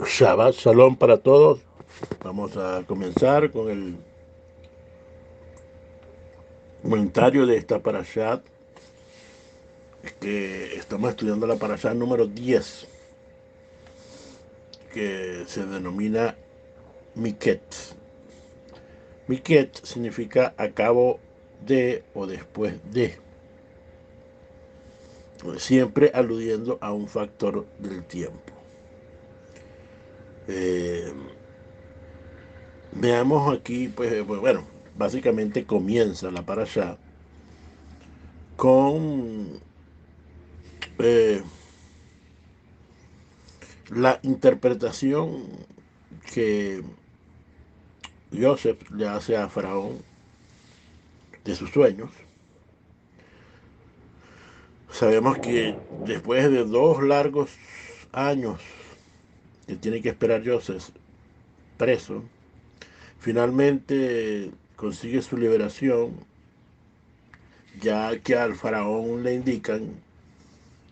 Shabbat Shalom para todos. Vamos a comenzar con el comentario de esta parashat, que estamos estudiando la parashat número 10, que se denomina Miket. Miket significa a cabo de o después de, siempre aludiendo a un factor del tiempo. Eh, Veamos aquí, pues bueno, básicamente comienza la parashat con eh, la interpretación que Joseph le hace a Faraón de sus sueños. Sabemos que después de 2 largos años que tiene que esperar Joseph preso, finalmente consigue su liberación, ya que al faraón le indican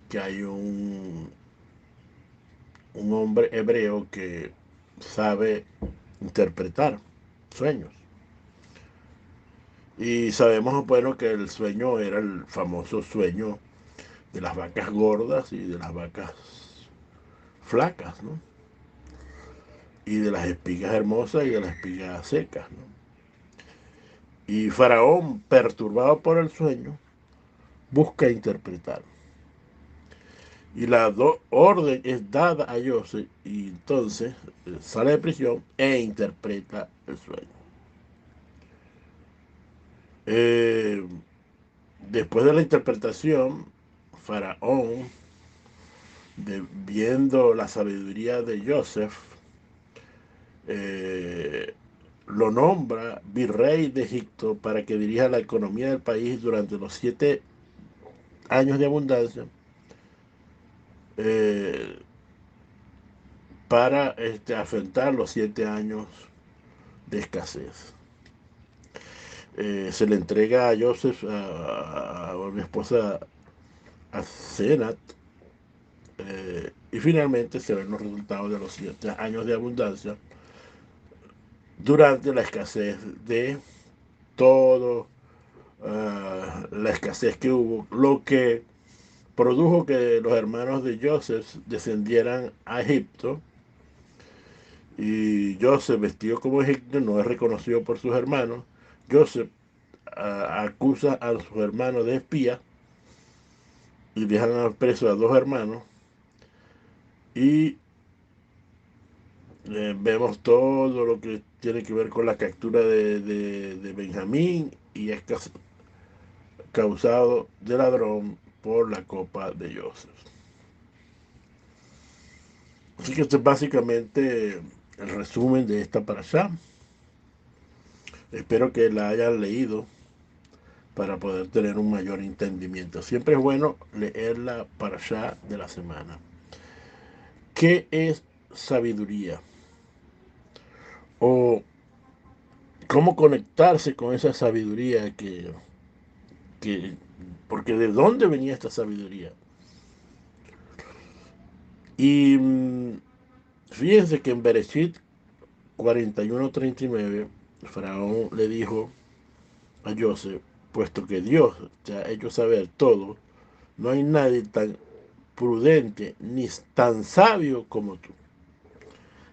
que hay un hombre hebreo que sabe interpretar sueños. Y sabemos, bueno, que el sueño era el famoso sueño de las vacas gordas y de las vacas flacas, ¿no? Y de las espigas hermosas y de las espigas secas, ¿no? Y Faraón, perturbado por el sueño, busca interpretar. Y la orden es dada a Joseph y entonces sale de prisión e interpreta el sueño. Eh, Después de la interpretación, Faraón, viendo la sabiduría de Joseph, eh, lo nombra virrey de Egipto para que dirija la economía del país durante los 7 años de abundancia, eh, para afrontar los 7 años de escasez. Se le entrega a Joseph, a mi esposa, a Senat, y finalmente se ven los resultados de los 7 años de abundancia durante la escasez de todo, la escasez que hubo, lo que produjo que los hermanos de Joseph descendieran a Egipto, y Joseph, vestido como egipcio, no es reconocido por sus hermanos. Joseph acusa a sus hermanos de espía y dejan preso a 2 hermanos, y vemos todo lo que tiene que ver con la captura de Benjamín, y es causado de ladrón por la copa de Joseph. Así que este es básicamente el resumen de esta parasha. Espero que la hayan leído para poder tener un mayor entendimiento. Siempre es bueno leer la parasha de la semana. ¿Qué es sabiduría? O cómo conectarse con esa sabiduría que porque de dónde venía esta sabiduría. Y fíjense que en Bereshit 41:39, Faraón le dijo a Joseph: puesto que Dios te ha hecho saber todo, no hay nadie tan prudente ni tan sabio como tú.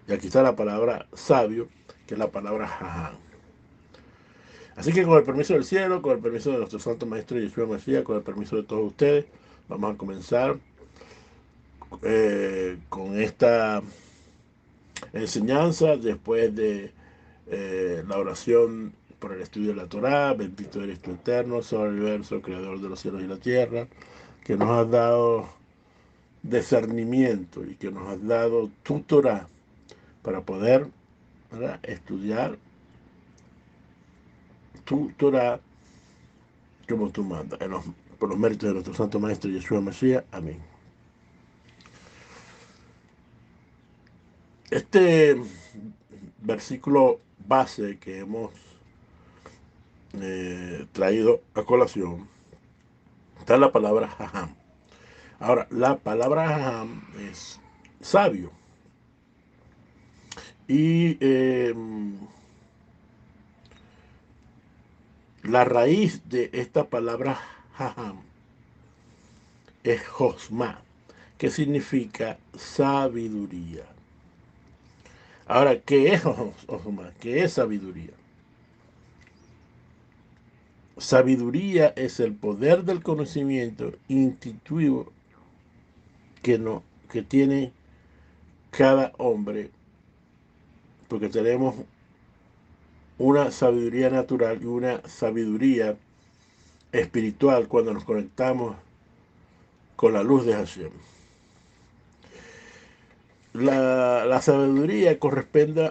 Y aquí está la palabra sabio, que es la palabra jajam. Así que, con el permiso del cielo, con el permiso de nuestro santo maestro Yeshua Mashiach, con el permiso de todos ustedes, vamos a comenzar con esta enseñanza después de la oración por el estudio de la Torá. Bendito eres tú, eterno, sobre el universo, creador de los cielos y la tierra, que nos has dado discernimiento y que nos has dado tu Torá para poder, ¿verdad?, estudiar tu Torah como tú mandas, por los méritos de nuestro santo maestro Yeshua Mashiach. Amén. Este versículo base que hemos traído a colación está la palabra jajam. Ahora, la palabra jajam es sabio. Y la raíz de esta palabra jajam es josma, que significa sabiduría. Ahora, ¿qué es josma? ¿Qué es sabiduría? Sabiduría es el poder del conocimiento intuitivo que, no, que tiene cada hombre, porque tenemos una sabiduría natural y una sabiduría espiritual cuando nos conectamos con la luz de Hashem. La sabiduría corresponde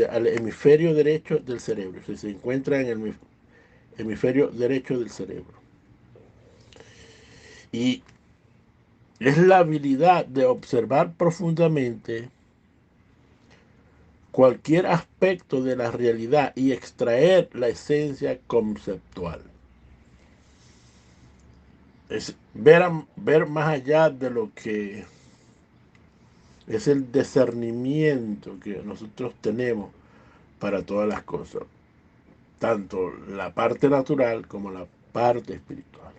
al hemisferio derecho del cerebro, se encuentra en el hemisferio derecho del cerebro. Y es la habilidad de observar profundamente cualquier aspecto de la realidad y extraer la esencia conceptual. Es ver más allá de lo que es el discernimiento que nosotros tenemos para todas las cosas, tanto la parte natural como la parte espiritual.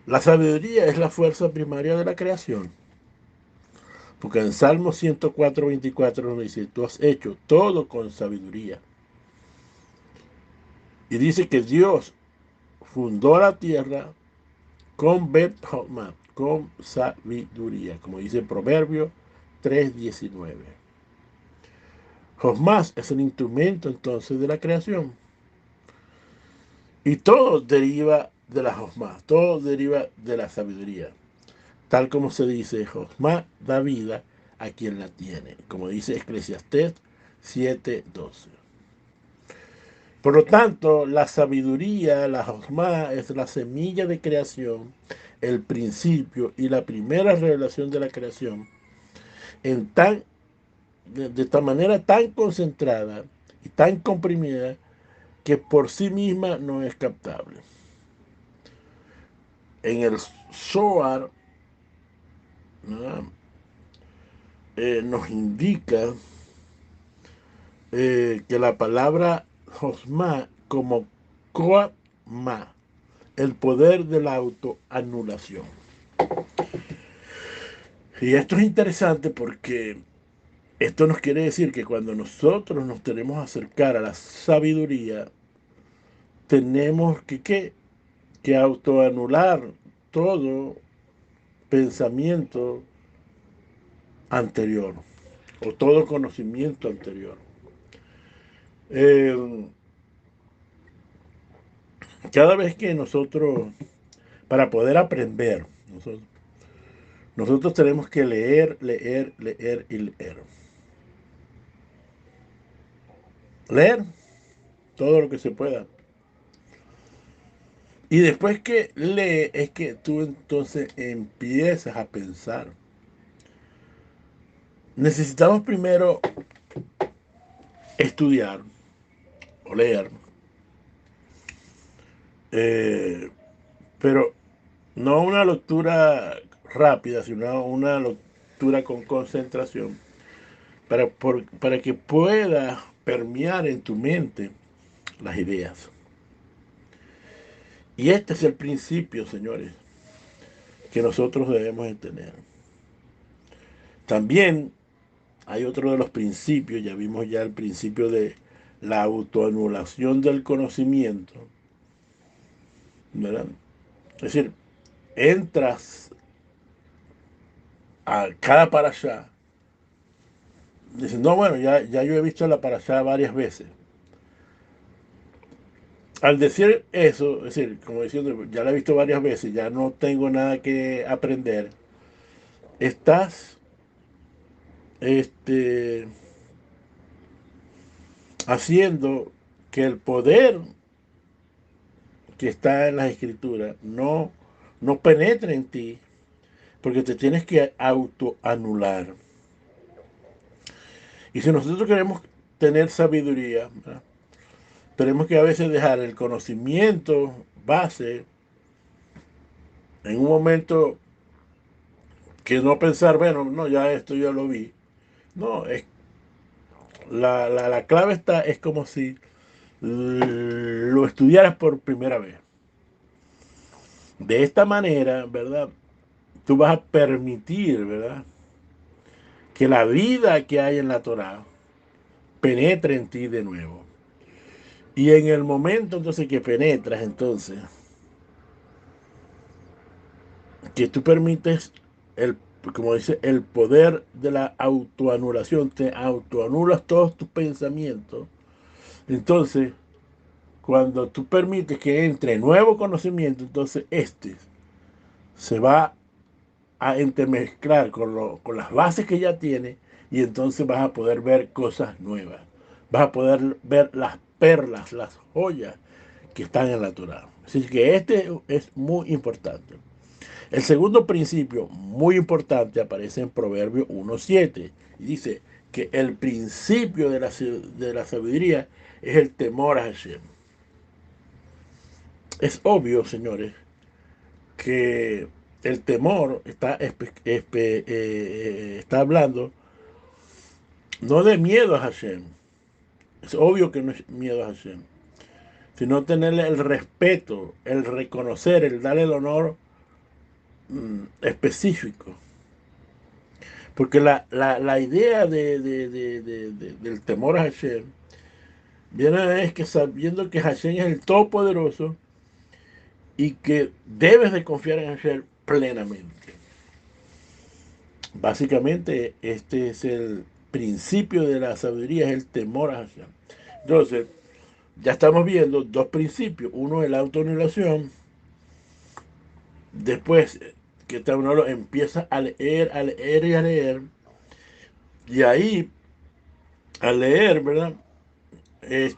La sabiduría es la fuerza primaria de la creación, porque en Salmo 104:24 nos dice, tú has hecho todo con sabiduría. Y dice que Dios fundó la tierra con Bet Hokmah, con sabiduría, como dice el Proverbio 3:19. Hokmah es el instrumento entonces de la creación. Y todo deriva de la Hokmah, todo deriva de la sabiduría. Tal como se dice, Hokmah da vida a quien la tiene, como dice Eclesiastés 7:12. Por lo tanto, la sabiduría, la Hokmah, es la semilla de creación, el principio y la primera revelación de la creación, de esta manera tan concentrada y tan comprimida que por sí misma no es captable. En el Zohar, ¿no? Nos indica que la palabra Hosma como Koatma, el poder de la autoanulación. Y esto es interesante porque esto nos quiere decir que cuando nosotros nos tenemos que acercar a la sabiduría, tenemos que autoanular todo pensamiento anterior o todo conocimiento anterior. Eh, cada vez que nosotros, para poder aprender, nosotros tenemos que leer, leer, leer y leer. Leer todo lo que se pueda. Y después que lee es que tú entonces empiezas a pensar. Necesitamos primero estudiar o leer, pero no una lectura rápida, sino una lectura con concentración para que pueda permear en tu mente las ideas. Y este es el principio, señores, que nosotros debemos de tener. También hay otro de los principios, ya vimos ya el principio de la autoanulación del conocimiento, ¿verdad? Es decir, entras a cada parashá, dices, no, bueno, ya yo he visto la parashá varias veces. Al decir eso, es decir, como diciendo, ya la he visto varias veces, ya no tengo nada que aprender, estás este, haciendo que el poder que está en las escrituras no penetre en ti, porque te tienes que autoanular. Y si nosotros queremos tener sabiduría, ¿verdad? Tenemos que a veces dejar el conocimiento base en un momento que no pensar, bueno, no, ya esto ya lo vi, No, la clave está, es como si lo estudiaras por primera vez. De esta manera, ¿verdad? Tú vas a permitir, ¿verdad? Que la vida que hay en la Torá penetre en ti de nuevo. Y en el momento entonces que penetras, entonces, que tú permites el, como dice, el poder de la autoanulación, te autoanulas todos tus pensamientos. Entonces, cuando tú permites que entre nuevo conocimiento, entonces este se va a entremezclar con las bases que ya tiene y entonces vas a poder ver cosas nuevas. Vas a poder ver las perlas, las joyas que están en la Torah. Así que este es muy importante. El segundo principio, muy importante, aparece en Proverbio 1.7 y dice que el principio de la sabiduría es el temor a Hashem. Es obvio, señores, que el temor está hablando no de miedo a Hashem. Es obvio que no es miedo a Hashem, sino tenerle el respeto, el reconocer, el darle el honor específico. Porque la idea del temor a Hashem viene es que sabiendo que Hashem es el Todopoderoso y que debes de confiar en Hashem plenamente. Básicamente, este es el principio de la sabiduría, es el temor a Hashem. Entonces, ya estamos viendo dos principios. Uno es la autoanulación. Después que uno empieza a leer y a leer. Y ahí, al leer, ¿verdad? Se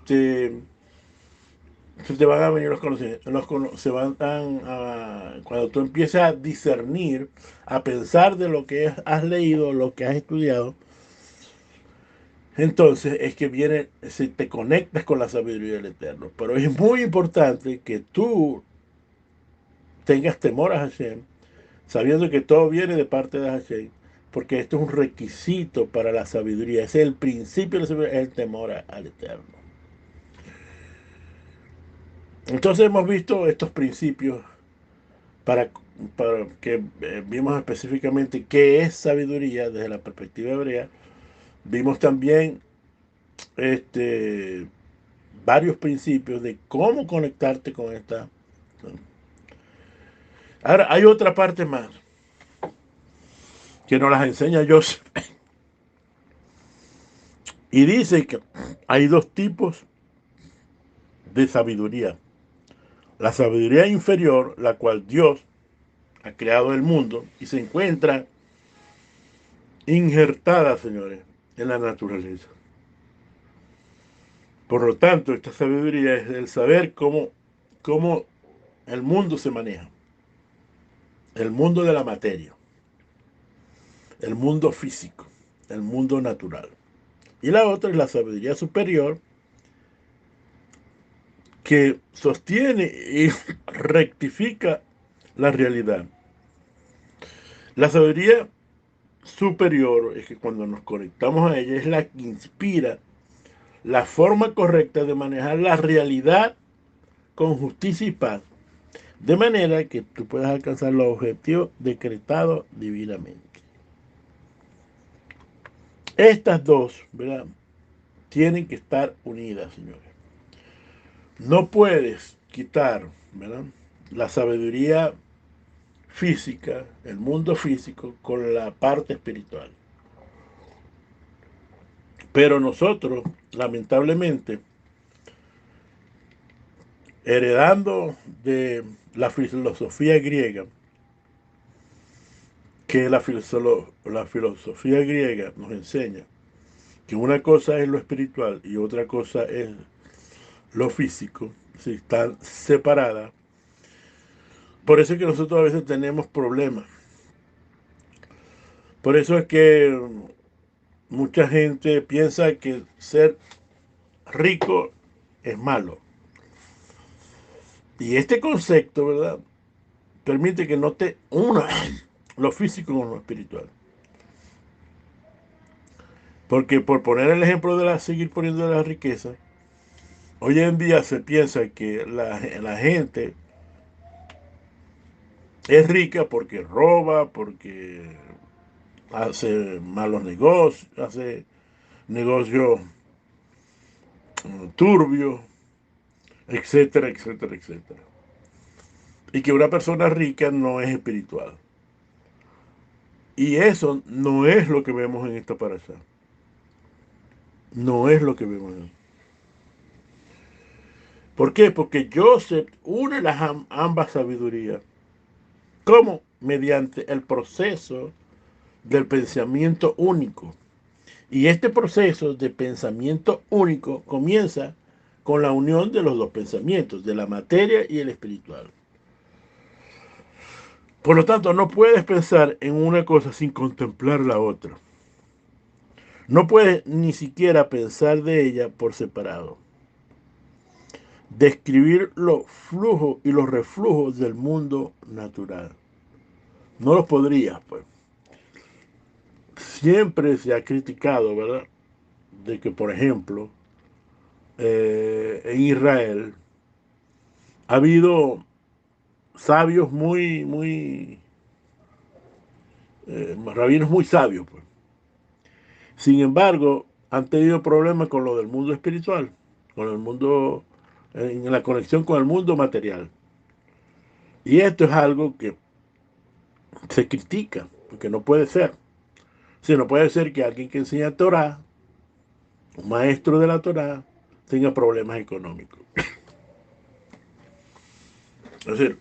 te van a venir los conocimientos. Se van cuando tú empiezas a discernir, a pensar de lo que has leído, lo que has estudiado, entonces es que viene, si te conectas con la sabiduría del Eterno. Pero es muy importante que tú tengas temor a Hashem, sabiendo que todo viene de parte de Hashem, porque esto es un requisito para la sabiduría. Es el principio de la sabiduría, es el temor al Eterno. Entonces hemos visto estos principios para, para que vimos específicamente qué es sabiduría desde la perspectiva hebrea. Vimos también este, varios principios de cómo conectarte con esta. Ahora, hay otra parte más que nos las enseña Joseph y dice que hay dos tipos de sabiduría. La sabiduría inferior, la cual Dios ha creado el mundo y se encuentra injertada, señores, en la naturaleza. Por lo tanto, esta sabiduría es el saber cómo el mundo se maneja, el mundo de la materia, el mundo físico, el mundo natural. Y la otra es la sabiduría superior que sostiene y rectifica la realidad. La sabiduría superior es que cuando nos conectamos a ella es la que inspira la forma correcta de manejar la realidad con justicia y paz, de manera que tú puedas alcanzar los objetivos decretados divinamente. Estas dos, ¿verdad? Tienen que estar unidas, señores. No puedes quitar, ¿verdad? La sabiduría física, el mundo físico, con la parte espiritual. Pero nosotros, lamentablemente, heredando de la filosofía griega, que la filosofía griega nos enseña que una cosa es lo espiritual y otra cosa es lo físico, si están separadas. Por eso es que nosotros a veces tenemos problemas. Por eso es que mucha gente piensa que ser rico es malo. Y este concepto, ¿verdad? Permite que no una lo físico con lo espiritual. Porque por poner el ejemplo de seguir poniendo la riqueza, hoy en día se piensa que la gente es rica porque roba, porque hace malos negocios, hace negocios turbios, etcétera, etcétera, etcétera. Y que una persona rica no es espiritual. Y eso no es lo que vemos en esta parasha. No es lo que vemos. ¿Por qué? Porque Joseph une las ambas sabidurías. ¿Cómo? Mediante el proceso del pensamiento único. Y este proceso de pensamiento único comienza con la unión de los dos pensamientos, de la materia y el espiritual. Por lo tanto, no puedes pensar en una cosa sin contemplar la otra. No puedes ni siquiera pensar de ella por separado. Describir los flujos y los reflujos del mundo natural. No los podrías, pues. Siempre se ha criticado, ¿verdad? De que, por ejemplo, en Israel ha habido sabios rabinos muy sabios, pues. Sin embargo, han tenido problemas con lo del mundo espiritual, con el mundo, en la conexión con el mundo material. Y esto es algo que se critica, porque no puede ser. Si no puede ser que alguien que enseña Torah, un maestro de la Torah, tenga problemas económicos. Es decir,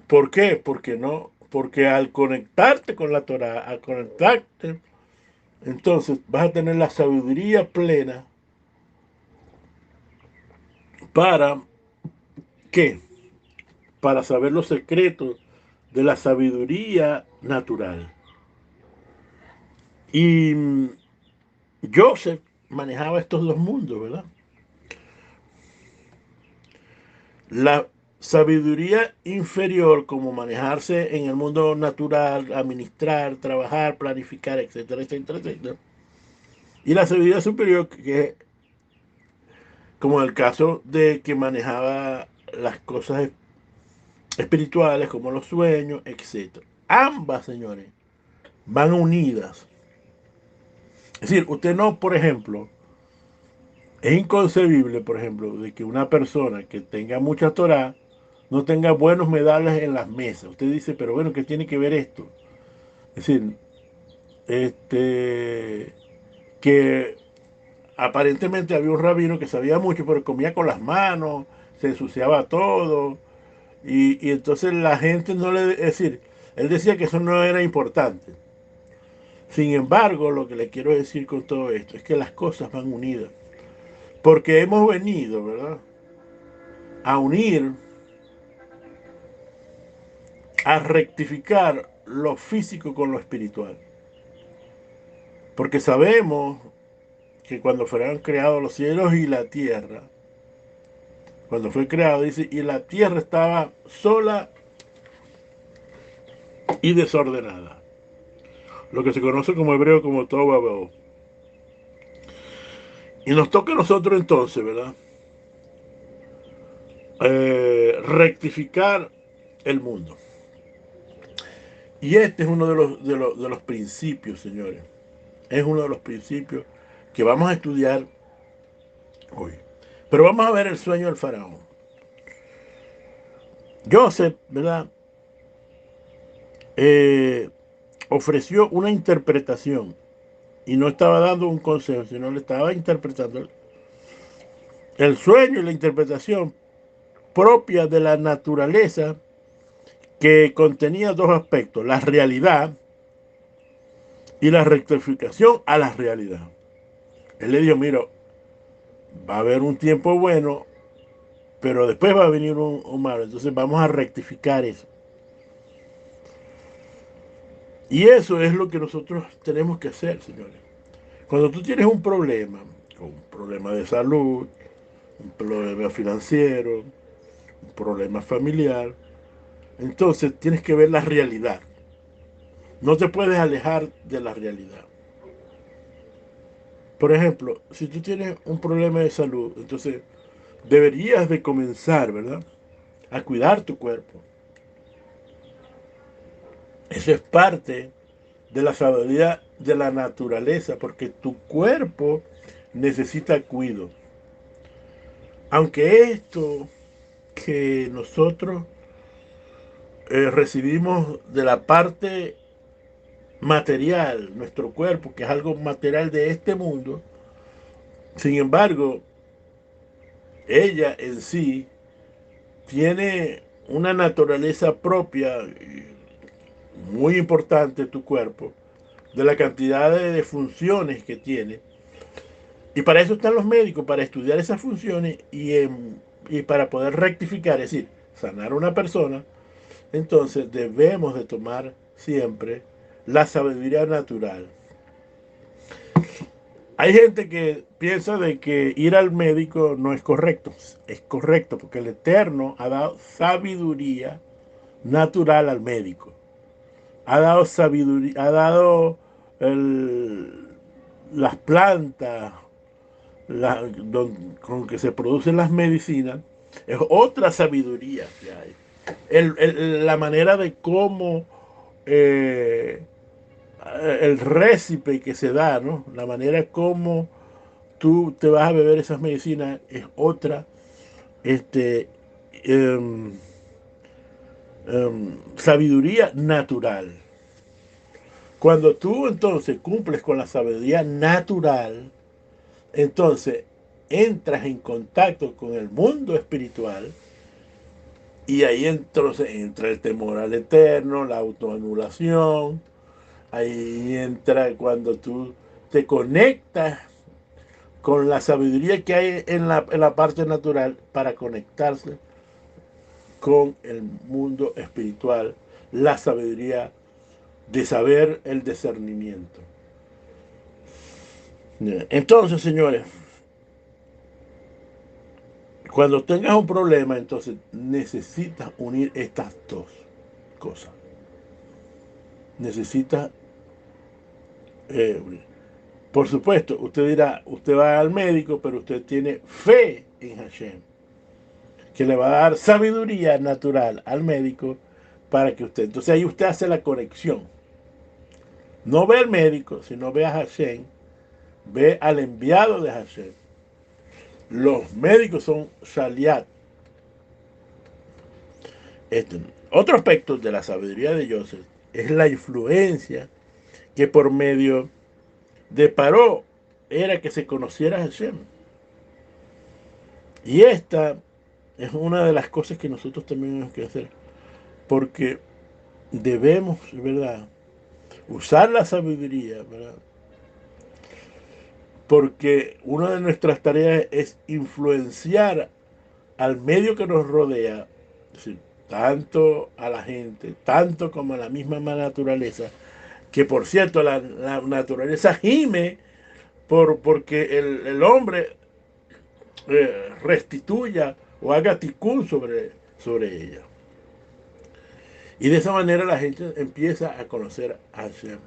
¿por qué? Porque no, porque al conectarte con la Torah, al conectarte, entonces vas a tener la sabiduría plena para ¿qué? Para saber los secretos de la sabiduría natural. Y Joseph manejaba estos dos mundos, ¿verdad? La sabiduría inferior, como manejarse en el mundo natural, administrar, trabajar, planificar, etcétera, etcétera, etcétera. Y la sabiduría superior, que es como el caso de que manejaba las cosas espirituales, como los sueños, etcétera. Ambas, señores, van unidas. Es decir, usted no, por ejemplo, es inconcebible, por ejemplo, de que una persona que tenga mucha Torah no tenga buenos medales en las mesas. Usted dice, pero bueno, ¿qué tiene que ver esto? Es decir, que aparentemente había un rabino que sabía mucho, pero comía con las manos, se ensuciaba todo, y entonces la gente no le... Es decir, él decía que eso no era importante. Sin embargo, lo que le quiero decir con todo esto es que las cosas van unidas. Porque hemos venido, ¿verdad? A unir, a rectificar lo físico con lo espiritual. Porque sabemos que cuando fueron creados los cielos y la tierra, cuando fue creado, dice, y la tierra estaba sola y desordenada. Lo que se conoce como hebreo como Tobabao. Y nos toca a nosotros entonces, ¿verdad? Rectificar el mundo. Y este es uno de los principios, señores. Es uno de los principios que vamos a estudiar hoy. Pero vamos a ver el sueño del faraón. Joseph, ¿verdad? Eh, Ofreció una interpretación y no estaba dando un consejo, sino le estaba interpretando el sueño y la interpretación propia de la naturaleza que contenía dos aspectos, la realidad y la rectificación a la realidad. Él le dijo, mira, va a haber un tiempo bueno, pero después va a venir un malo, entonces vamos a rectificar eso. Y eso es lo que nosotros tenemos que hacer, señores. Cuando tú tienes un problema de salud, un problema financiero, un problema familiar, entonces tienes que ver la realidad. No te puedes alejar de la realidad. Por ejemplo, si tú tienes un problema de salud, entonces deberías de comenzar, ¿verdad?, a cuidar tu cuerpo. Eso es parte de la sabiduría de la naturaleza, porque tu cuerpo necesita cuidado. Aunque esto que nosotros recibimos de la parte material, nuestro cuerpo, que es algo material de este mundo, sin embargo, ella en sí tiene una naturaleza propia muy importante, tu cuerpo, de la cantidad de funciones que tiene. Y para eso están los médicos, para estudiar esas funciones y para poder rectificar, es decir, sanar a una persona. Entonces debemos de tomar siempre la sabiduría natural. Hay gente que piensa de que ir al médico no es correcto. Es correcto porque el Eterno ha dado sabiduría natural al médico. Ha dado sabiduría, ha dado las plantas con que se producen las medicinas. Es otra sabiduría que hay. La manera de cómo el récipe que se da, ¿no? La manera como tú te vas a beber esas medicinas es otra este, um, sabiduría natural. Cuando tú entonces cumples con la sabiduría natural, entonces entras en contacto con el mundo espiritual y ahí entonces entra el temor al eterno, la autoanulación, ahí entra cuando tú te conectas con la sabiduría que hay en la parte natural para conectarse con el mundo espiritual, la sabiduría de saber el discernimiento. Entonces, señores, cuando tengas un problema, entonces necesitas unir estas dos cosas. Necesitas, eh, por supuesto, usted dirá, usted va al médico, pero usted tiene fe en Hashem, que le va a dar sabiduría natural al médico para que usted, entonces ahí usted hace la conexión. No ve al médico, sino ve a Hashem, ve al enviado de Hashem. Los médicos son Shaliat. Otro aspecto de la sabiduría de Joseph es la influencia que por medio de Paró era que se conociera a Hashem. Y esta es una de las cosas que nosotros también tenemos que hacer, porque debemos, ¿verdad?, usar la sabiduría, ¿verdad?, porque una de nuestras tareas es influenciar al medio que nos rodea, es decir, tanto a la gente, tanto como a la misma naturaleza, que por cierto la naturaleza gime porque el hombre restituya o haga ticún sobre ella. Y de esa manera la gente empieza a conocer a Hashem.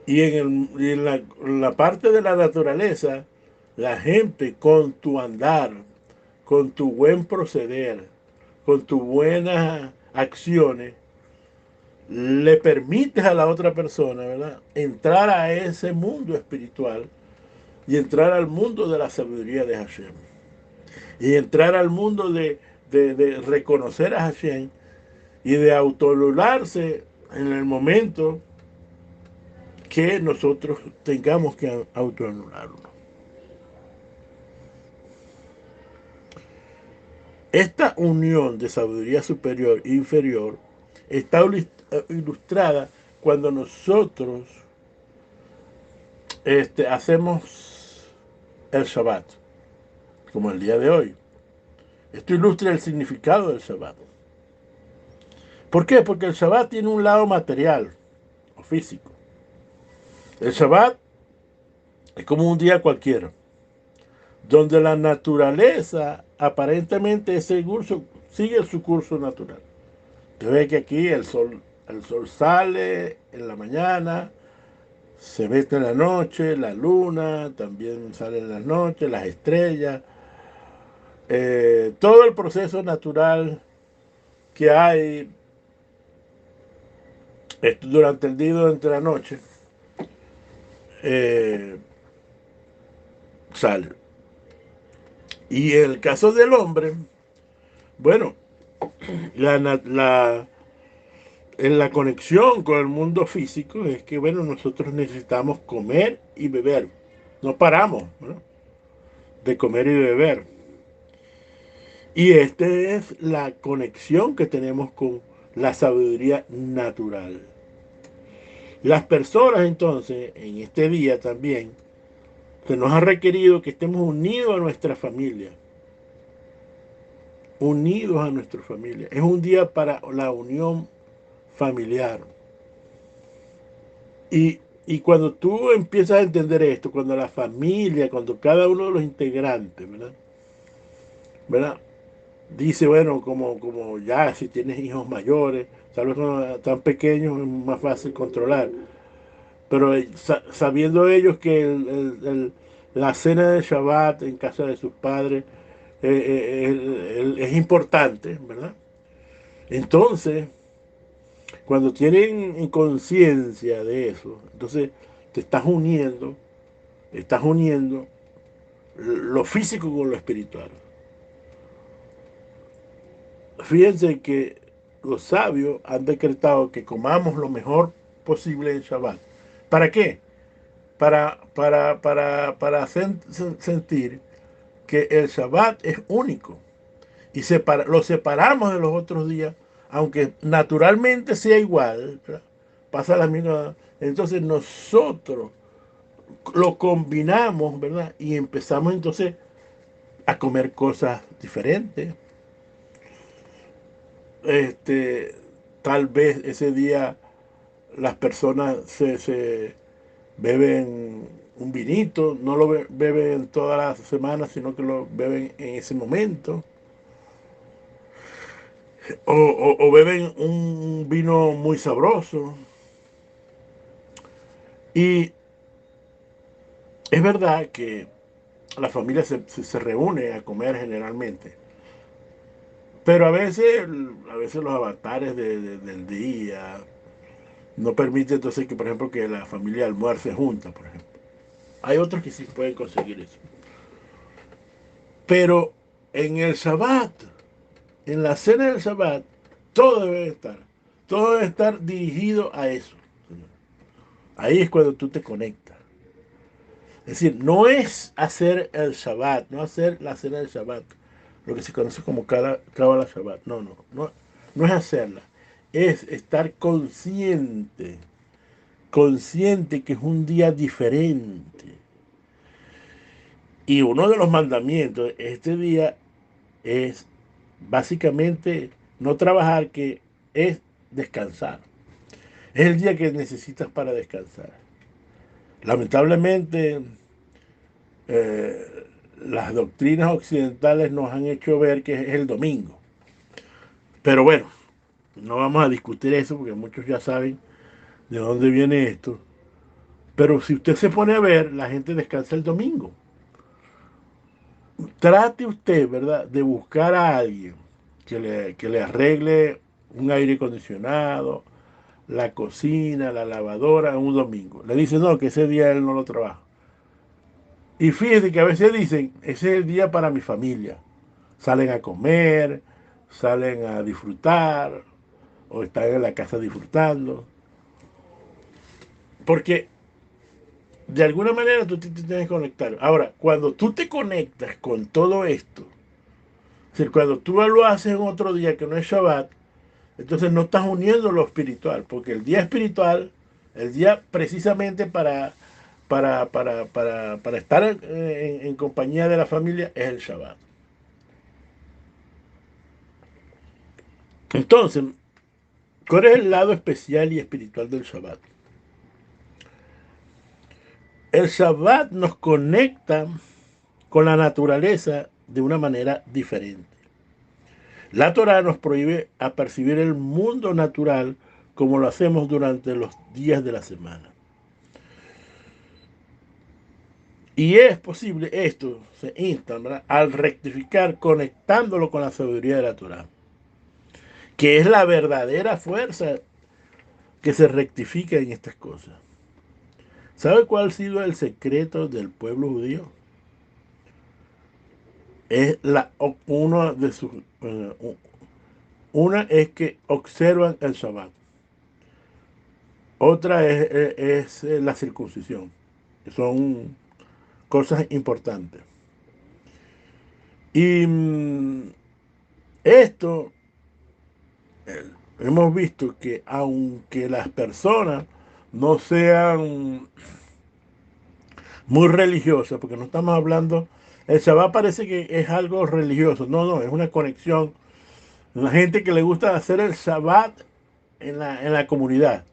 En la parte de la naturaleza, la gente con tu andar, con tu buen proceder, con tus buenas acciones, le permites a la otra persona, ¿verdad?, entrar a ese mundo espiritual y entrar al mundo de la sabiduría de Hashem. Y entrar al mundo de reconocer a Hashem y de autoanularse en el momento que nosotros tengamos que autoanularlo. Esta unión de sabiduría superior e inferior está ilustrada cuando nosotros hacemos el Shabbat, como el día de hoy. Esto ilustra el significado del Shabbat. ¿Por qué? Porque el Shabbat tiene un lado material o físico. El Shabbat es como un día cualquiera, donde la naturaleza aparentemente sigue su curso natural. Usted ve que aquí el sol sale en la mañana, Se mete en la noche, la luna también sale en las noches, las estrellas, todo el proceso natural que hay durante el día y durante la noche eh, sale. Y en el caso del hombre, bueno, la, en la conexión con el mundo físico es que, bueno, nosotros necesitamos comer y beber. No paramos, ¿no?, de comer y beber. Y esta es la conexión que tenemos con la sabiduría natural. Las personas entonces, en este día también, se nos ha requerido que estemos unidos a nuestra familia. Unidos a nuestra familia. Es un día para la unión familiar. Y cuando tú empiezas a entender esto, cuando la familia, cuando cada uno de los integrantes, ¿verdad? ¿Verdad? Dice, bueno, como ya si tienes hijos mayores, tal vez cuando están pequeños es más fácil controlar. Pero sabiendo ellos que la cena de Shabbat en casa de sus padres es importante, ¿verdad? Entonces, cuando tienen conciencia de eso, entonces te estás uniendo lo físico con lo espiritual. Fíjense que los sabios han decretado que comamos lo mejor posible en Shabbat. ¿Para qué? Para sentir que el Shabbat es único y lo separamos de los otros días, aunque naturalmente sea igual, ¿verdad? Pasa la misma. Entonces nosotros lo combinamos, ¿verdad? Y empezamos entonces a comer cosas diferentes. Este, Tal vez ese día las personas se beben un vinito, no lo beben todas las semanas, sino que lo beben en ese momento. O beben un vino muy sabroso. Y es verdad que la familia se reúne a comer generalmente. Pero a veces los avatares del día no permiten entonces que, por ejemplo, que la familia almuerce junta, por ejemplo. Hay otros que sí pueden conseguir eso. Pero en el Shabbat, en la cena del Shabbat, todo debe estar. Todo debe estar dirigido a eso. Ahí es cuando tú te conectas. Es decir, no es hacer el Shabbat, no hacer la cena del Shabbat, lo que se conoce como Kabbalah Shabbat. No es hacerla. Es estar consciente que es un día diferente. Y uno de los mandamientos de este día es básicamente no trabajar, que es descansar. Es el día que necesitas para descansar. Lamentablemente, eh, las doctrinas occidentales nos han hecho ver que es el domingo. Pero bueno, no vamos a discutir eso porque muchos ya saben de dónde viene esto. Pero si usted se pone a ver, la gente descansa el domingo. Trate usted, ¿verdad?, de buscar a alguien que le arregle un aire acondicionado, la cocina, la lavadora un domingo. Le dice, no, que ese día él no lo trabaja. Y fíjense que a veces dicen, ese es el día para mi familia. Salen a comer, salen a disfrutar, o están en la casa disfrutando. Porque de alguna manera tú te tienes que conectar. Ahora, cuando tú te conectas con todo esto, es decir, cuando tú lo haces en otro día que no es Shabbat, entonces no estás uniendo lo espiritual, porque el día espiritual, el día precisamente para estar en compañía de la familia, es el Shabbat. Entonces, ¿cuál es el lado especial y espiritual del Shabbat? El Shabbat nos conecta con la naturaleza de una manera diferente. La Torah nos prohíbe a percibir el mundo natural como lo hacemos durante los días de la semana. Y es posible esto, se insta, ¿verdad?, al rectificar conectándolo con la sabiduría de la Torah, que es la verdadera fuerza que se rectifica en estas cosas. ¿Sabe cuál ha sido el secreto del pueblo judío? Es una de sus una es que observan el Shabbat. Otra es la circuncisión, que son cosas importantes. Y esto hemos visto que aunque las personas no sean muy religiosas, porque no estamos hablando, el Shabbat parece que es algo religioso, no, es una conexión. La gente que le gusta hacer el Shabbat en la comunidad,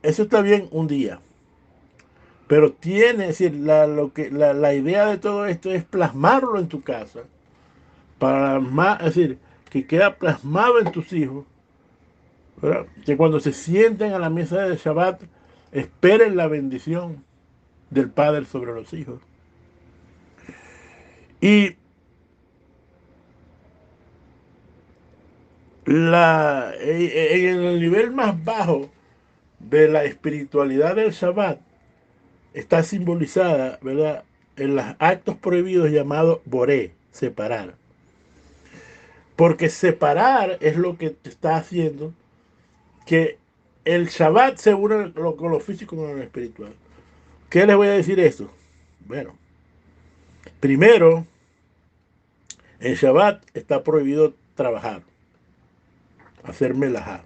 eso está bien un día, pero tiene, es decir, la idea de todo esto es plasmarlo en tu casa, es decir, que queda plasmado en tus hijos, ¿verdad? Que cuando se sienten a la mesa del Shabbat, esperen la bendición del Padre sobre los hijos. Y en el nivel más bajo de la espiritualidad del Shabbat está simbolizada, ¿verdad?, en los actos prohibidos llamados boré, separar. Porque separar es lo que te está haciendo que el Shabbat se une con lo físico con lo espiritual. ¿Qué les voy a decir esto? Bueno, primero, en Shabbat está prohibido trabajar, hacer melajá,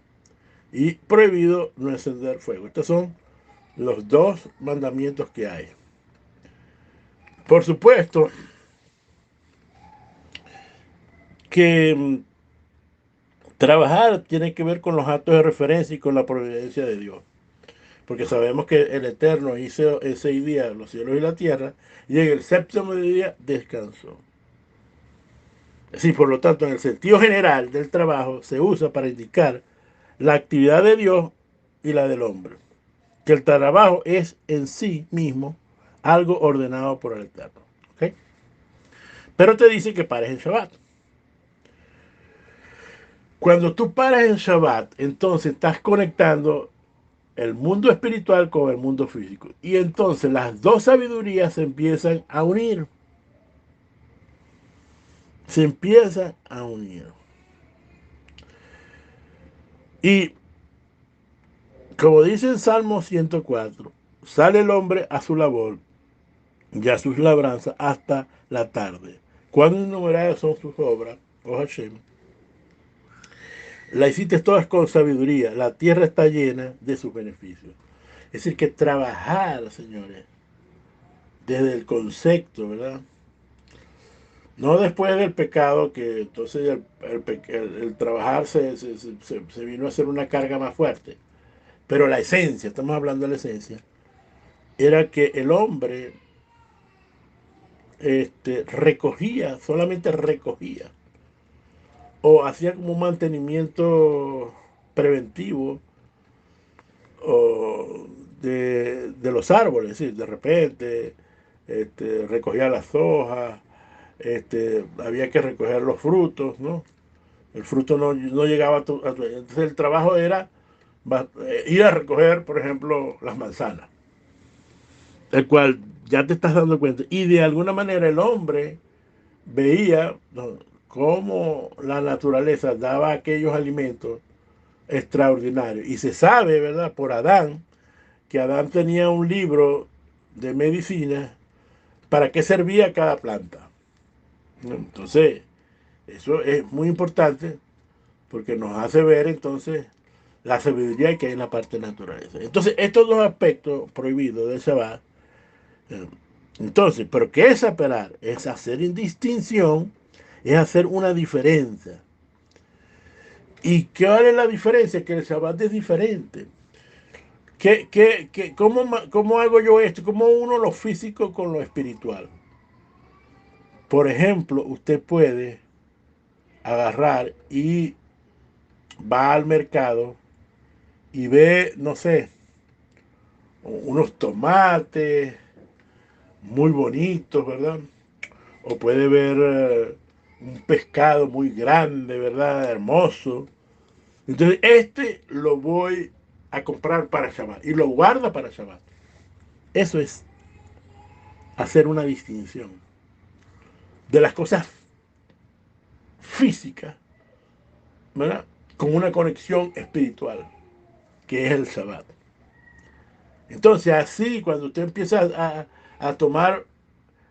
y prohibido no encender fuego. Estos son los dos mandamientos que hay. Por supuesto que trabajar tiene que ver con los actos de referencia y con la providencia de Dios. Porque sabemos que el Eterno hizo en 6 días los cielos y la tierra, y en el séptimo día descansó. Así, por lo tanto, en el sentido general del trabajo se usa para indicar la actividad de Dios y la del hombre. Que el trabajo es en sí mismo algo ordenado por el Eterno. ¿Okay? Pero te dice que pares en Shabbat. Cuando tú paras en Shabbat, entonces estás conectando el mundo espiritual con el mundo físico. Y entonces las dos sabidurías se empiezan a unir. Se empiezan a unir. Y como dice el Salmo 104, sale el hombre a su labor y a sus labranzas hasta la tarde. Cuán innumerables son sus obras, oh Hashem. La hiciste todas con sabiduría. La tierra está llena de sus beneficios. Es decir, que trabajar, señores, desde el concepto, ¿verdad? No después del pecado, que entonces el trabajar se vino a ser una carga más fuerte. Pero la esencia, estamos hablando de la esencia, era que el hombre recogía, solamente recogía, o hacía como un mantenimiento preventivo o de los árboles, es decir, de repente recogía las hojas, había que recoger los frutos, ¿no? El fruto no llegaba entonces el trabajo era ir a recoger, por ejemplo, las manzanas, el cual ya te estás dando cuenta. Y de alguna manera el hombre veía, ¿no?, cómo la naturaleza daba aquellos alimentos extraordinarios. Y se sabe, ¿verdad?, por Adán, que Adán tenía un libro de medicina para qué servía cada planta. Entonces, eso es muy importante porque nos hace ver entonces la sabiduría que hay en la parte de naturaleza. Entonces, estos dos aspectos prohibidos del Shabbat, entonces, ¿pero qué es separar? Es hacer distinción, es hacer una diferencia. ¿Y cuál es la diferencia? Que el Shabbat es diferente. ¿Cómo hago yo esto? ¿Cómo uno lo físico con lo espiritual? Por ejemplo, usted puede agarrar y va al mercado y ve, no sé, unos tomates, muy bonitos, ¿verdad? O puede ver un pescado muy grande, ¿verdad? Hermoso. Entonces, este lo voy a comprar para Shabbat y lo guarda para Shabbat. Eso es hacer una distinción de las cosas físicas, ¿verdad? Con una conexión espiritual, que es el Shabbat. Entonces, así, cuando usted empieza a tomar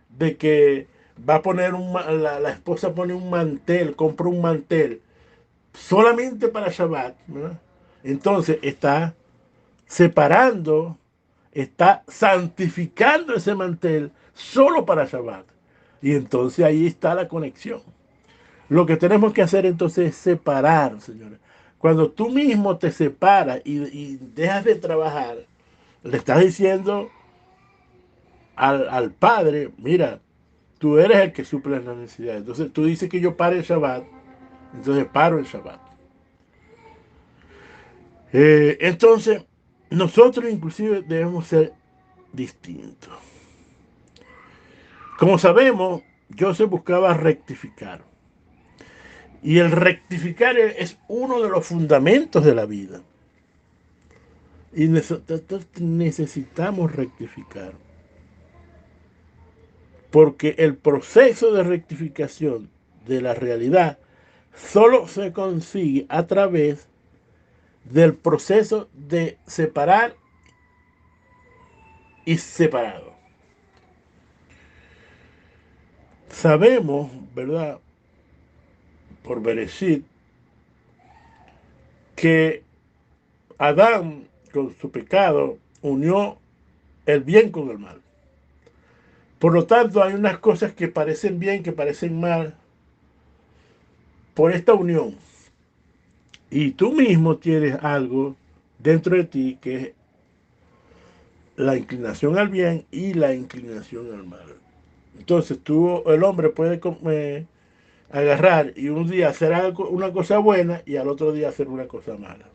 de que va a poner la esposa pone un mantel, compra un mantel solamente para Shabbat, ¿verdad? Entonces está separando, está santificando ese mantel solo para Shabbat. Y entonces ahí está la conexión. Lo que tenemos que hacer entonces es separar, señores. Cuando tú mismo te separas y dejas de trabajar, le estás diciendo al Padre, mira, tú eres el que suple las necesidades. Entonces tú dices que yo pare el Shabbat, entonces paro el Shabbat. Entonces, nosotros inclusive debemos ser distintos. Como sabemos, Joseph buscaba rectificar. Y el rectificar es uno de los fundamentos de la vida. Y nosotros necesitamos rectificar. Porque el proceso de rectificación de la realidad solo se consigue a través del proceso de separar y separado. Sabemos, ¿verdad? Por Bereshit, que Adán con su pecado unió el bien con el mal. Por lo tanto, hay unas cosas que parecen bien, que parecen mal, por esta unión. Y tú mismo tienes algo dentro de ti que es la inclinación al bien y la inclinación al mal. Entonces, el hombre puede agarrar y un día hacer algo, una cosa buena y al otro día hacer una cosa mala.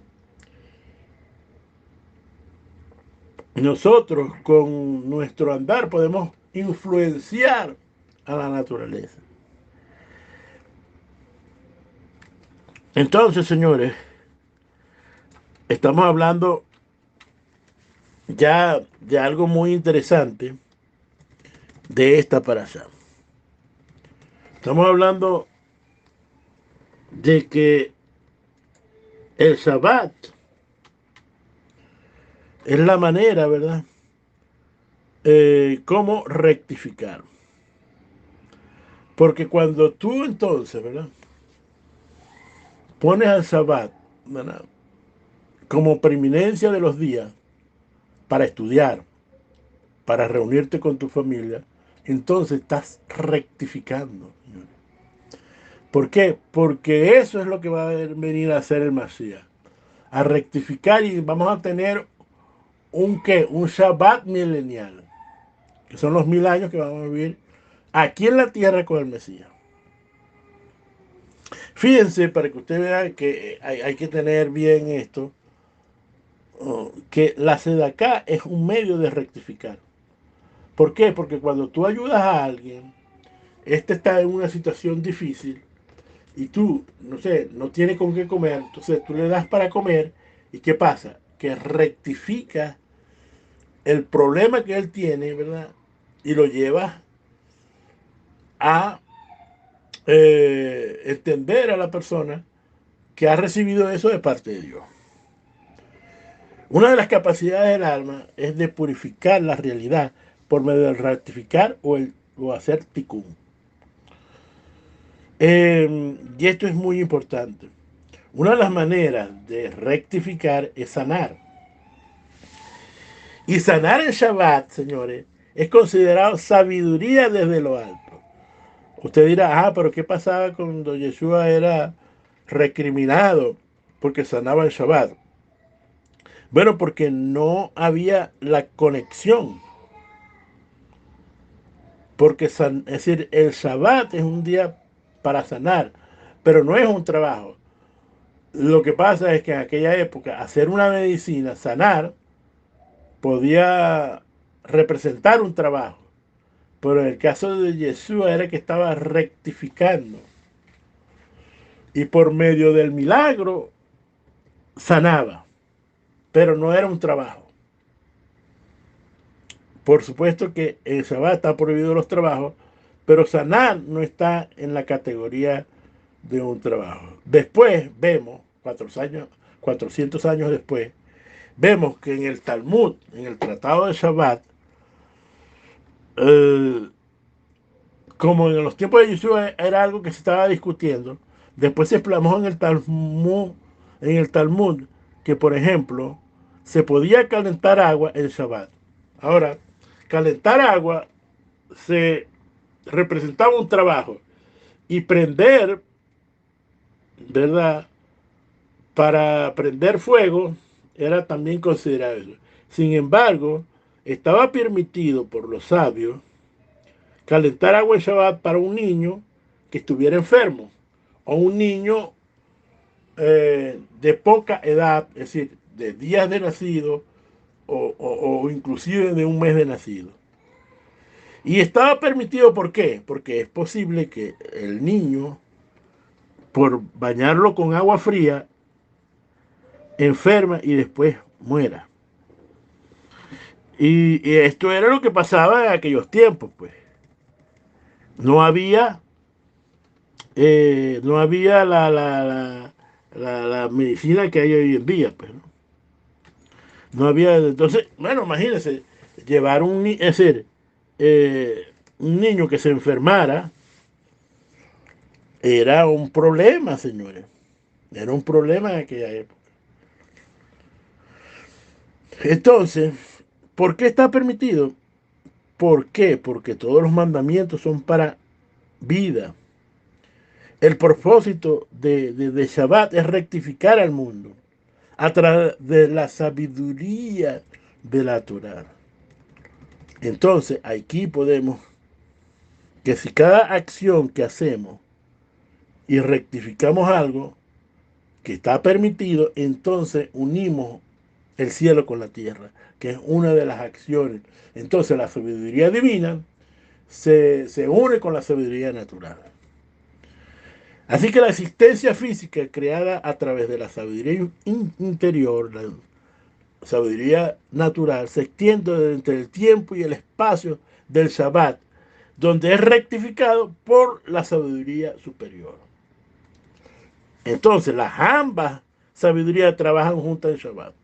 Nosotros con nuestro andar podemos influenciar a la naturaleza. Entonces, señores, estamos hablando ya de algo muy interesante de esta para allá. Estamos hablando de que el Shabbat es la manera, ¿verdad? Cómo rectificar. Porque cuando tú entonces, ¿verdad? Pones al Shabbat, ¿verdad? Como preeminencia de los días para estudiar, para reunirte con tu familia, entonces estás rectificando. ¿Por qué? Porque eso es lo que va a venir a hacer el Mashiach. A rectificar y vamos a tener un ¿qué? Un Shabbat milenial, que son los 1000 años que vamos a vivir aquí en la tierra con el Mesías. Fíjense, para que usted vea que hay que tener bien esto, que la sedaká es un medio de rectificar. ¿Por qué? Porque cuando tú ayudas a alguien, este está en una situación difícil y tú, no sé, no tienes con qué comer, entonces tú le das para comer y ¿qué pasa? Que rectifica el problema que él tiene, ¿verdad? Y lo llevas a entender a la persona que ha recibido eso de parte de Dios. Una de las capacidades del alma es de purificar la realidad por medio del rectificar o hacer tikkun. Y esto es muy importante. Una de las maneras de rectificar es sanar. Y sanar en Shabbat, señores, es considerado sabiduría desde lo alto. Usted dirá, pero ¿qué pasaba cuando Yeshua era recriminado porque sanaba en Shabbat? Bueno, porque no había la conexión. Porque, es decir, el Shabbat es un día para sanar, pero no es un trabajo. Lo que pasa es que en aquella época hacer una medicina, sanar, podía representar un trabajo. Pero en el caso de Yeshua era que estaba rectificando. Y por medio del milagro sanaba. Pero no era un trabajo. Por supuesto que en Shabbat está prohibido los trabajos, pero sanar no está en la categoría de un trabajo. Después vemos, 400 años después, vemos que en el Talmud, en el Tratado de Shabbat, eh, como en los tiempos de Yeshua era algo que se estaba discutiendo, después se plasmó en el Talmud que, por ejemplo, se podía calentar agua en Shabbat. Ahora, calentar agua se representaba un trabajo y prender, ¿verdad? Para prender fuego era también considerado eso. Sin embargo, estaba permitido por los sabios calentar agua en Shabbat para un niño que estuviera enfermo o un niño de poca edad, es decir, de días de nacido o inclusive de un mes de nacido. Y estaba permitido, ¿por qué? Porque es posible que el niño, por bañarlo con agua fría, enferma y después muera. Y esto era lo que pasaba en aquellos tiempos, pues. No había, no había la medicina que hay hoy en día, pues. No había, entonces, bueno, imagínense, llevar es decir, un niño que se enfermara era un problema, señores. Era un problema en aquella época. Entonces, ¿por qué está permitido? ¿Por qué? Porque todos los mandamientos son para vida. El propósito de Shabbat es rectificar al mundo a través de la sabiduría de la Torah. Entonces, aquí podemos que si cada acción que hacemos y rectificamos algo que está permitido, entonces unimos el cielo con la tierra, que es una de las acciones. Entonces la sabiduría divina se une con la sabiduría natural. Así que la existencia física creada a través de la sabiduría interior, la sabiduría natural, se extiende entre el tiempo y el espacio del Shabbat, donde es rectificado por la sabiduría superior. Entonces, las ambas sabidurías trabajan juntas en Shabbat.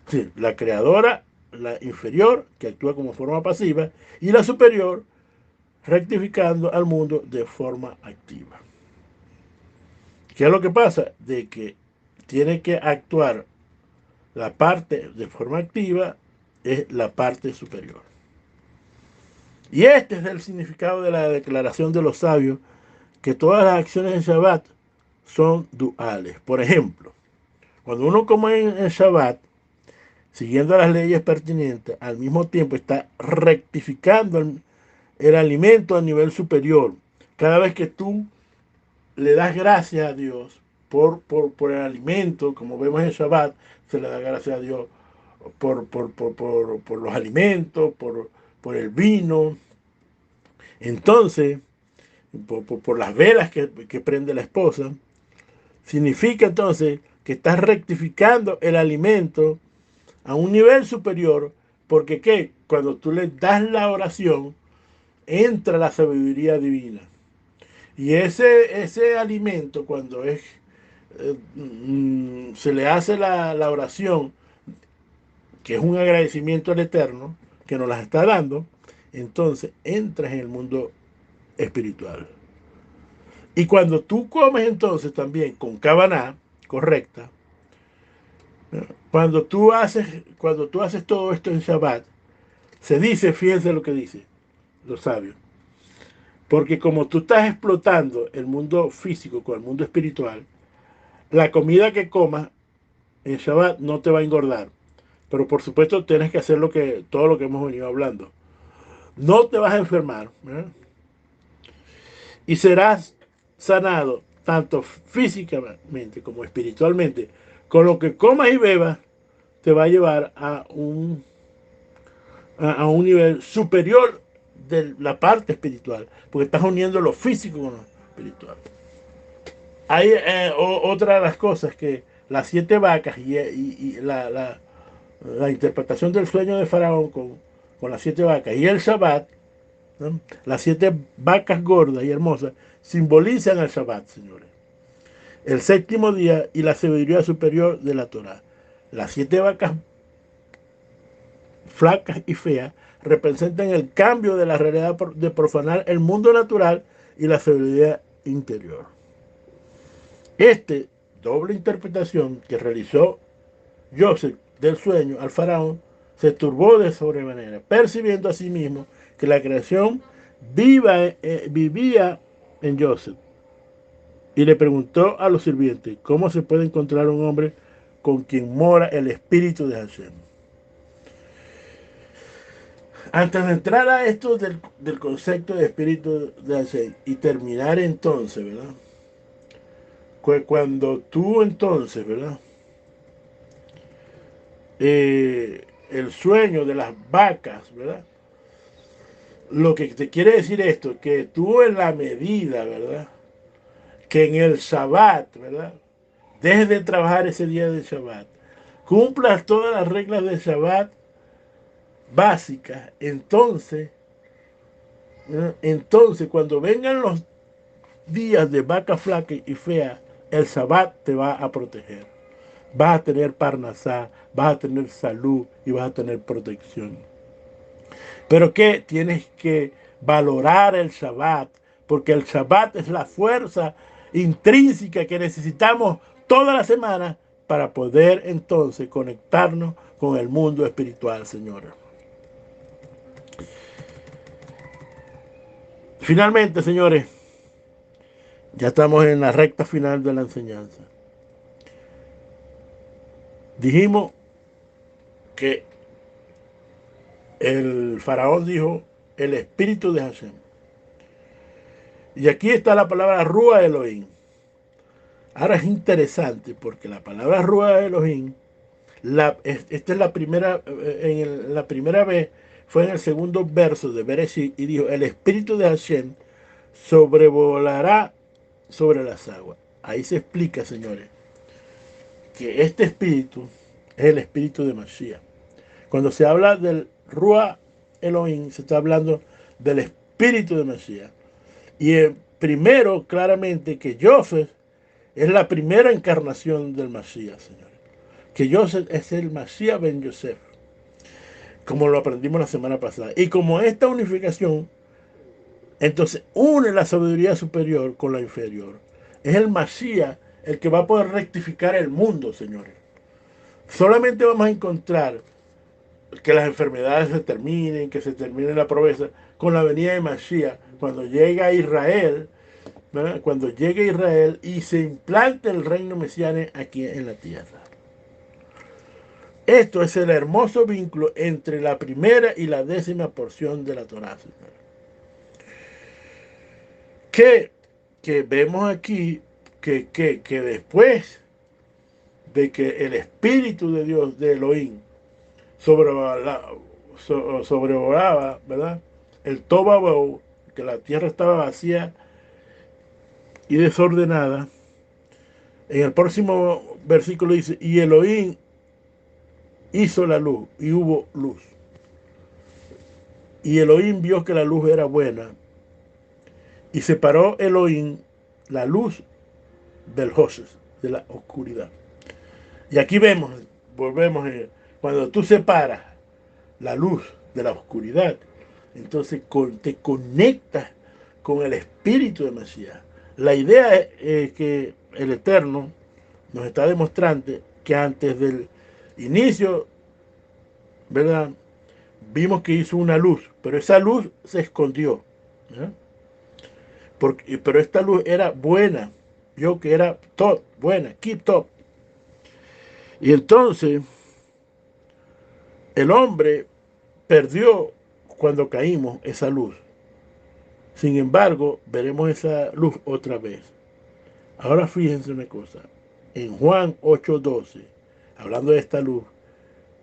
Sí, la creadora, la inferior, que actúa como forma pasiva, y la superior, rectificando al mundo de forma activa. ¿Qué es lo que pasa? De que tiene que actuar la parte de forma activa, es la parte superior. Y este es el significado de la declaración de los sabios, que todas las acciones en Shabbat son duales. Por ejemplo, cuando uno come en Shabbat, siguiendo las leyes pertinentes, al mismo tiempo está rectificando el alimento a nivel superior. Cada vez que tú le das gracias a Dios por el alimento, como vemos en Shabbat, se le da gracias a Dios por los alimentos, por el vino. Entonces, por las velas que prende la esposa, significa entonces que estás rectificando el alimento a un nivel superior, porque ¿qué? Cuando tú le das la oración, entra la sabiduría divina. Y ese alimento, cuando se le hace la oración, que es un agradecimiento al Eterno, que nos las está dando, entonces entras en el mundo espiritual. Y cuando tú comes entonces también con Kavaná correcta, cuando tú haces todo esto en Shabbat, se dice, fíjense lo que dice los sabios, porque como tú estás explotando el mundo físico con el mundo espiritual, la comida que comas en Shabbat no te va a engordar. Pero por supuesto tienes que hacer todo lo que hemos venido hablando. No te vas a enfermar, ¿verdad? Y serás sanado tanto físicamente como espiritualmente. Con lo que comas y bebas te va a llevar a un nivel superior de la parte espiritual, porque estás uniendo lo físico con lo espiritual. Hay otra de las cosas que las 7 vacas y la interpretación del sueño de Faraón con las 7 vacas y el Shabbat, ¿no? Las 7 vacas gordas y hermosas simbolizan el Shabbat, señores. El séptimo día y la sabiduría superior de la Torah. Las 7 vacas flacas y feas representan el cambio de la realidad de profanar el mundo natural y la sabiduría interior. Este doble interpretación que realizó Joseph del sueño al faraón se turbó de sobremanera, percibiendo a sí mismo que la creación vivía en Joseph. Y le preguntó a los sirvientes, ¿cómo se puede encontrar un hombre con quien mora el espíritu de Hashem? Antes de entrar a esto del concepto de espíritu de Hashem y terminar entonces, ¿verdad? Cuando tú entonces, ¿verdad? El sueño de las vacas, ¿verdad? Lo que te quiere decir esto, que tú en la medida, ¿verdad? Que en el Shabbat, ¿verdad? Dejes de trabajar ese día del Shabbat, cumplas todas las reglas del Shabbat básicas, entonces, ¿verdad? Entonces cuando vengan los días de vaca flaca y fea, el Shabbat te va a proteger. Vas a tener parnasá, vas a tener salud y vas a tener protección. Pero que tienes que valorar el Shabbat, porque el Shabbat es la fuerza intrínseca que necesitamos toda la semana para poder entonces conectarnos con el mundo espiritual, señores. Finalmente, señores, ya estamos en la recta final de la enseñanza. Dijimos que el faraón dijo el espíritu de Hashem. Y aquí está la palabra Rúa Elohim. Ahora es interesante porque la palabra Rúa Elohim, esta es la primera, la primera vez, fue en el segundo verso de Bereshit y dijo, el espíritu de Hashem sobrevolará sobre las aguas. Ahí se explica, señores, que este espíritu es el espíritu de Mashiach. Cuando se habla del Rúa Elohim, se está hablando del espíritu de Mashiach. Y primero, claramente, que Joseph es la primera encarnación del Mashiach, señores. Que Joseph es el Mashiach ben Yosef, como lo aprendimos la semana pasada. Y como esta unificación, entonces une la sabiduría superior con la inferior. Es el Mashiach el que va a poder rectificar el mundo, señores. Solamente vamos a encontrar que las enfermedades se terminen, que se termine la pobreza, con la venida de Mashiach, cuando llega a Israel, ¿verdad? Cuando llegue a Israel y se implante el reino mesiánico aquí en la tierra. Esto es el hermoso vínculo entre la primera y la 10ª porción de la Torá. Que vemos aquí que después de que el Espíritu de Dios, de Elohim, sobrevolaba, ¿verdad? El Tobabou, que la tierra estaba vacía y desordenada. En el próximo versículo dice, y Elohim hizo la luz y hubo luz. Y Elohim vio que la luz era buena y separó Elohim la luz del Joses, de la oscuridad. Y aquí volvemos, cuando tú separas la luz de la oscuridad, entonces te conectas con el espíritu de Mesías. La idea es que el Eterno nos está demostrando que antes del inicio, ¿verdad? Vimos que hizo una luz, pero esa luz se escondió, ¿verdad? Pero esta luz era buena, vio que era top, buena, keep top. Y entonces el hombre perdió cuando caímos esa luz. Sin embargo, veremos esa luz otra vez. Ahora fíjense una cosa. En Juan 8:12, hablando de esta luz,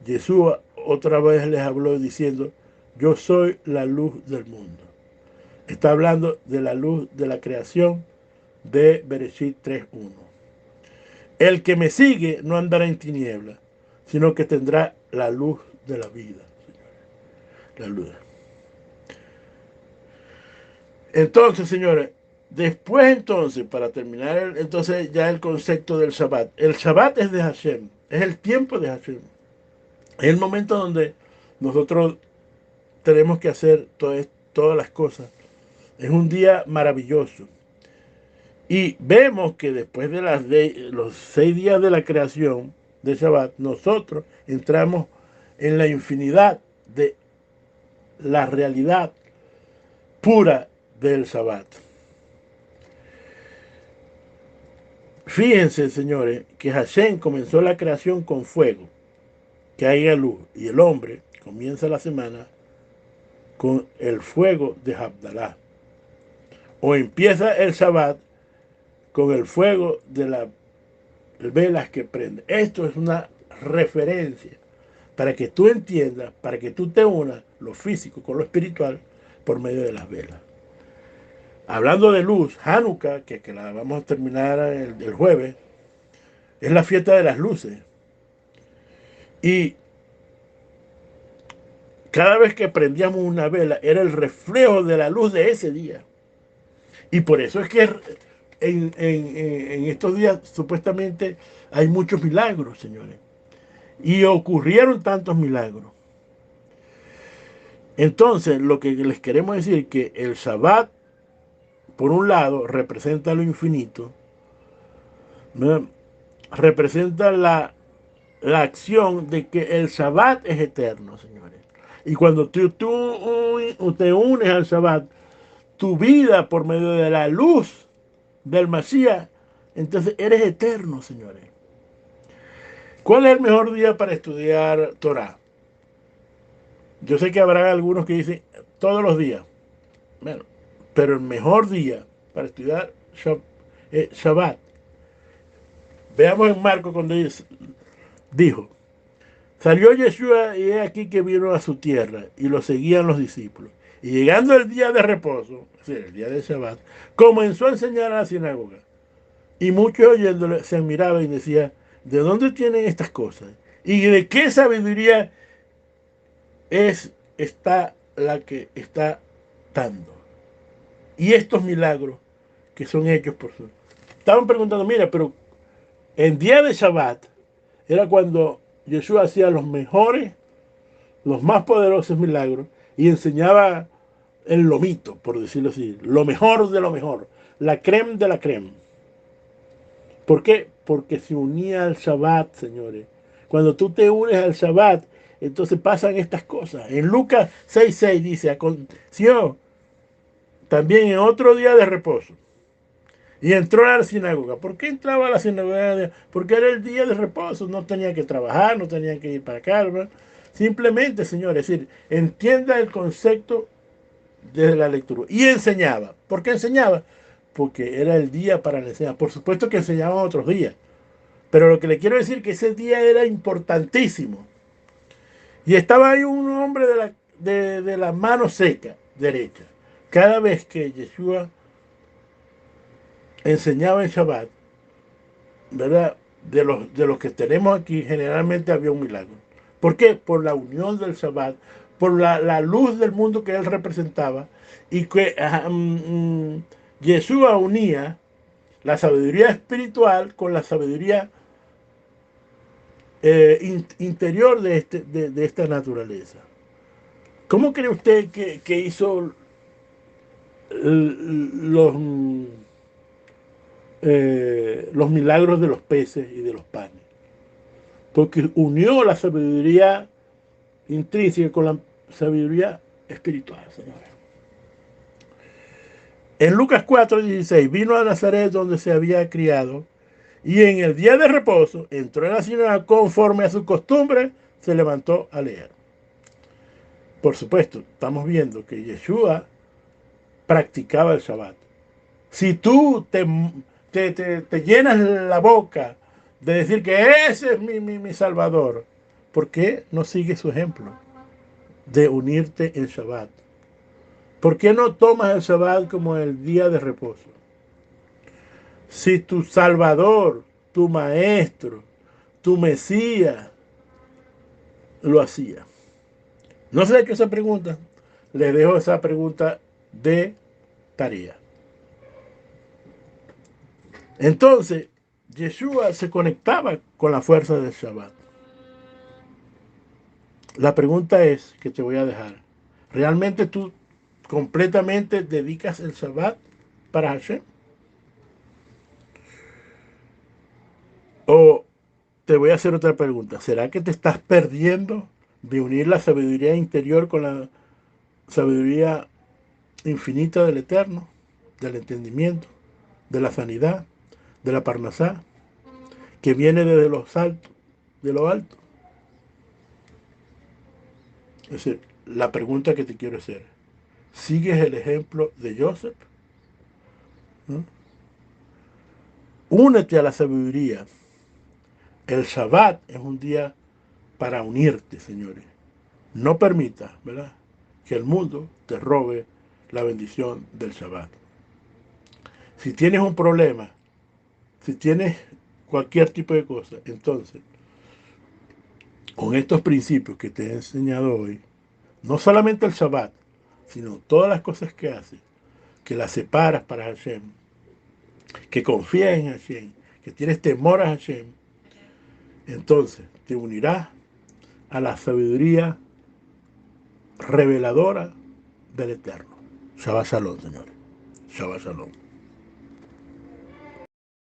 Jesús otra vez les habló diciendo, yo soy la luz del mundo. Está hablando de la luz de la creación de Bereshit 3:1. El que me sigue no andará en tinieblas, sino que tendrá la luz de la vida. La luz. Entonces, señores, después entonces, para terminar entonces ya el concepto del Shabbat. El Shabbat es de Hashem, es el tiempo de Hashem. Es el momento donde nosotros tenemos que hacer todas las cosas. Es un día maravilloso. Y vemos que después de los 6 días de la creación de Shabbat, nosotros entramos en la infinidad de la realidad pura del Shabbat. Fíjense, señores, que Hashem comenzó la creación con fuego, que haya luz, y el hombre comienza la semana con el fuego de Abdalá. O empieza el Shabbat con el fuego de las velas que prende. Esto es una referencia para que tú entiendas, para que tú te unas lo físico con lo espiritual por medio de las velas. Hablando de luz, Hanukkah, que la vamos a terminar el jueves, es la fiesta de las luces. Y cada vez que prendíamos una vela era el reflejo de la luz de ese día. Y por eso es que en estos días supuestamente hay muchos milagros, señores. Y ocurrieron tantos milagros. Entonces, lo que les queremos decir es que el Shabbat, por un lado, representa lo infinito, ¿verdad? Representa la acción de que el Shabbat es eterno, señores. Y cuando tú te unes al Shabbat, tu vida por medio de la luz del Mashiach, entonces eres eterno, señores. ¿Cuál es el mejor día para estudiar Torah? Yo sé que habrá algunos que dicen todos los días. Bueno, pero el mejor día para estudiar Shabbat. Veamos en Marcos cuando dijo, salió Yeshua y he aquí que vino a su tierra y lo seguían los discípulos. Y llegando el día de reposo, es decir, el día de Shabbat, comenzó a enseñar a la sinagoga. Y muchos oyéndole se admiraban y decían, ¿de dónde tienen estas cosas? ¿Y de qué sabiduría está la que está dando? Y estos milagros que son hechos por su... Estaban preguntando, mira, pero en día de Shabbat era cuando Yeshua hacía los mejores, los más poderosos milagros y enseñaba el lomito, por decirlo así, lo mejor de lo mejor, la creme de la creme. ¿Por qué? Porque se unía al Shabbat, señores. Cuando tú te unes al Shabbat, entonces pasan estas cosas. En Lucas 6:6 dice, aconteció también en otro día de reposo. Y entró a la sinagoga. ¿Por qué entraba a la sinagoga? Porque era el día de reposo. No tenía que trabajar, no tenía que ir para acá, ¿verdad? Simplemente, señores, es decir, entienda el concepto de la lectura. Y enseñaba. ¿Por qué enseñaba? Porque era el día para la enseñanza. Por supuesto que enseñaban otros días. Pero lo que le quiero decir es que ese día era importantísimo. Y estaba ahí un hombre de la mano seca, derecha. Cada vez que Yeshua enseñaba en Shabbat, ¿verdad? De los que tenemos aquí, generalmente había un milagro. ¿Por qué? Por la unión del Shabbat, por la luz del mundo que él representaba, y que Yeshua unía la sabiduría espiritual con la sabiduría interior de esta naturaleza. ¿Cómo cree usted que hizo los milagros de los peces y de los panes? Porque unió la sabiduría intrínseca con la sabiduría espiritual, señores. En Lucas 4:16, vino a Nazaret donde se había criado, y en el día de reposo entró en la sinagoga conforme a su costumbre, se levantó a leer. Por supuesto, estamos viendo que Yeshua practicaba el Shabbat. Si tú te llenas la boca de decir que ese es mi Salvador, ¿por qué no sigues su ejemplo? de unirte en Shabbat? ¿Por qué no tomas el Shabbat como el día de reposo? Si tu Salvador, tu Maestro, tu Mesías lo hacía. No sé qué esa pregunta. Les dejo esa pregunta de tarea. Entonces, Yeshua se conectaba con la fuerza del Shabbat. La pregunta es que te voy a dejar. ¿Realmente tú completamente dedicas el Shabbat para Hashem? O te voy a hacer otra pregunta. ¿Será que te estás perdiendo de unir la sabiduría interior con la sabiduría infinita del Eterno, del entendimiento, de la sanidad, de la parnasá, que viene desde los altos, de lo alto? Es decir, la pregunta que te quiero hacer, ¿sigues el ejemplo de Joseph? ¿No? Únete a la sabiduría. El Shabbat es un día para unirte, señores. No permitas, ¿verdad?, que el mundo te robe la bendición del Shabbat. Si tienes un problema, si tienes cualquier tipo de cosa, entonces, con estos principios que te he enseñado hoy, no solamente el Shabbat, sino todas las cosas que haces, que las separas para Hashem, que confías en Hashem, que tienes temor a Hashem, entonces te unirás a la sabiduría reveladora del Eterno. Shabbat Shalom, señores. Shabbat Shalom.